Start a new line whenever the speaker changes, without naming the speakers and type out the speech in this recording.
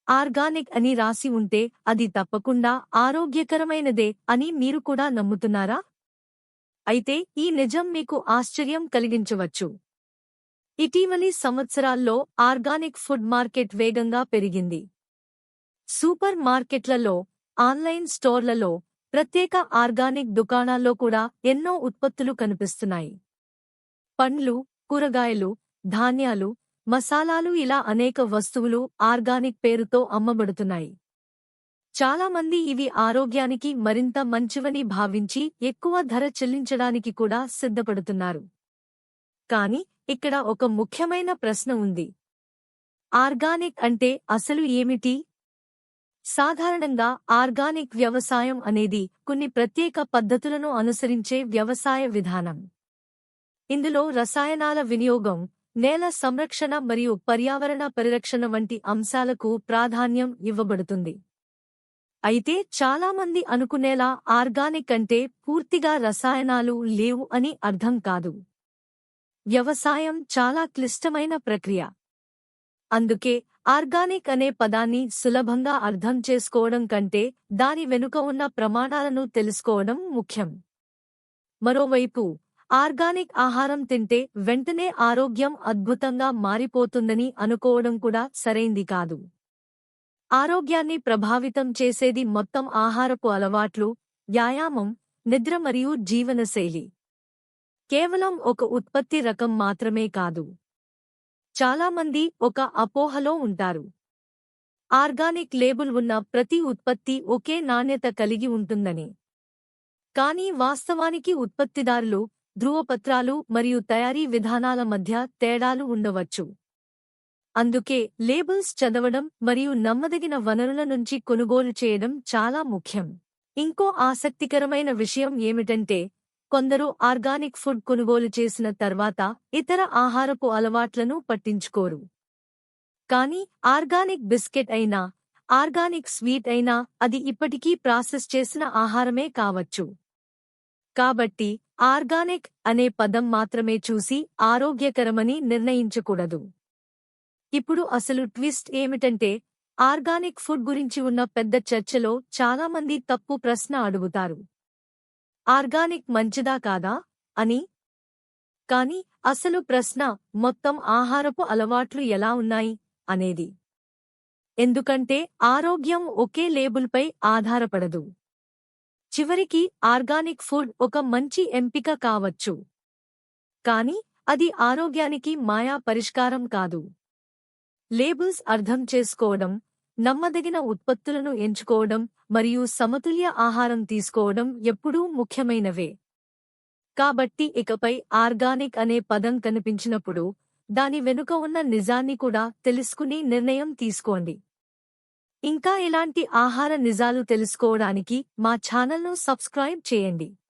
Organic అని రాసి ఉంటే అది తప్పకుండా ఆరోగ్యకరమైనదే అని మీరు కూడా నమ్ముతున్నారా? అయితే ఈ నిజం మీకు ఆశ్చర్యం కలిగించవచ్చు. ఇటీవలి సంవత్సరాల్లో ఆర్గానిక్ ఫుడ్ మార్కెట్ వేగంగా పెరిగింది. సూపర్ మార్కెట్లలో, ఆన్లైన్ స్టోర్లలో, ప్రత్యేక ఆర్గానిక్ దుకాణాల్లో కూడా ఎన్నో ఉత్పత్తులు కనిపిస్తున్నాయి. పండ్లు, కూరగాయలు, ధాన్యాలు, మసాలాలు ఇలా అనేక వస్తువులు ఆర్గానిక్ పేరుతో అమ్మబడుతున్నాయి. చాలామంది ఇవి ఆరోగ్యానికి మరింత మంచివని భావించి ఎక్కువ ధర చెల్లించడానికి కూడా సిద్ధపడుతున్నారు. కానీ ఇక్కడ ఒక ముఖ్యమైన ప్రశ్న ఉంది. ఆర్గానిక్ అంటే అసలు ఏమిటి? సాధారణంగా ఆర్గానిక్ వ్యవసాయం అనేది కొన్ని ప్రత్యేక పద్ధతులను అనుసరించే వ్యవసాయ విధానం. ఇందులో రసాయనాల వినియోగం, నేల సంరక్షణ మరియు పర్యావరణ పరిరక్షణ వంటి అంశాలకు ప్రాధాన్యం ఇవ్వబడుతుంది. అయితే చాలామంది అనుకునేలా ఆర్గానిక్ అంటే పూర్తిగా రసాయనాలు లేవు అని అర్థం కాదు. వ్యవసాయం చాలా క్లిష్టమైన ప్రక్రియ. అందుకే ఆర్గానిక్ అనే పదాన్ని సులభంగా అర్థం చేసుకోవడం కంటే దాని వెనుక ఉన్న ప్రమాణాలను తెలుసుకోవడం ముఖ్యం. మరోవైపు ఆర్గానిక్ ఆహారం తింటే వెంటనే ఆరోగ్యం అద్భుతంగా మారిపోతుందని అనుకోవడం కూడా సరైంది కాదు. ఆరోగ్యాన్ని ప్రభావితం చేసేది మొత్తం ఆహారపు అలవాట్లు, వ్యాయామం, నిద్ర మరియు జీవనశైలి. కేవలం ఒక ఉత్పత్తి రకం మాత్రమే కాదు. చాలామంది ఒక అపోహలో ఉంటారు. ఆర్గానిక్ లేబుల్ ఉన్న ప్రతి ఉత్పత్తి ఒకే నాణ్యత కలిగి ఉంటుందని. కానీ వాస్తవానికి ఉత్పత్తిదారులు, ధృవపత్రాలు మరియు తయారీ విధానాల మధ్య తేడాలు ఉండవచ్చు. అందుకే లేబుల్స్ చదవడం మరియు నమ్మదగిన వనరుల నుంచి కొనుగోలు చేయడం చాలా ముఖ్యం. ఇంకో ఆసక్తికరమైన విషయం ఏమిటంటే, కొందరు ఆర్గానిక్ ఫుడ్ కొనుగోలు చేసిన తర్వాత ఇతర ఆహారపు అలవాట్లను పట్టించుకోరు. కానీ ఆర్గానిక్ బిస్కెట్ అయినా, ఆర్గానిక్ స్వీట్ అయినా అది ఇప్పటికీ ప్రాసెస్ చేసిన ఆహారమే కావచ్చు. కాబట్టి ఆర్గానిక్ అనే పదం మాత్రమే చూసి ఆరోగ్యకరమని నిర్ణయించకూడదు. ఇప్పుడు అసలు ట్విస్ట్ ఏమిటంటే, ఆర్గానిక్ ఫుడ్ గురించి ఉన్న పెద్ద చర్చలో చాలామంది తప్పు ప్రశ్న అడుగుతారు. ఆర్గానిక్ మంచిదా కాదా అని. కానీ అసలు ప్రశ్న మొత్తం ఆహారపు అలవాట్లు ఎలా ఉన్నాయి అనేది. ఎందుకంటే ఆరోగ్యం ఒకే లేబుల్పై ఆధారపడదు. చివరికి ఆర్గానిక్ ఫుడ్ ఒక మంచి ఎంపిక కావచ్చు. కానీ అది ఆరోగ్యానికి మాయా పరిష్కారం కాదు. లేబుల్స్ అర్థం చేసుకోవడం, నమ్మదగిన ఉత్పత్తులను ఎంచుకోవడం మరియు సమతుల్య ఆహారం తీసుకోవడం ఎప్పుడూ ముఖ్యమైనవే. కాబట్టి ఇకపై ఆర్గానిక్ అనే పదం కనిపించినప్పుడు దాని వెనుక ఉన్న నిజాన్ని కూడా తెలుసుకుని నిర్ణయం తీసుకోండి. ఇంకా ఇలాంటి ఆహార నిజాలు తెలుసుకోవడానికి మా ఛానల్ను సబ్స్క్రైబ్ చేయండి.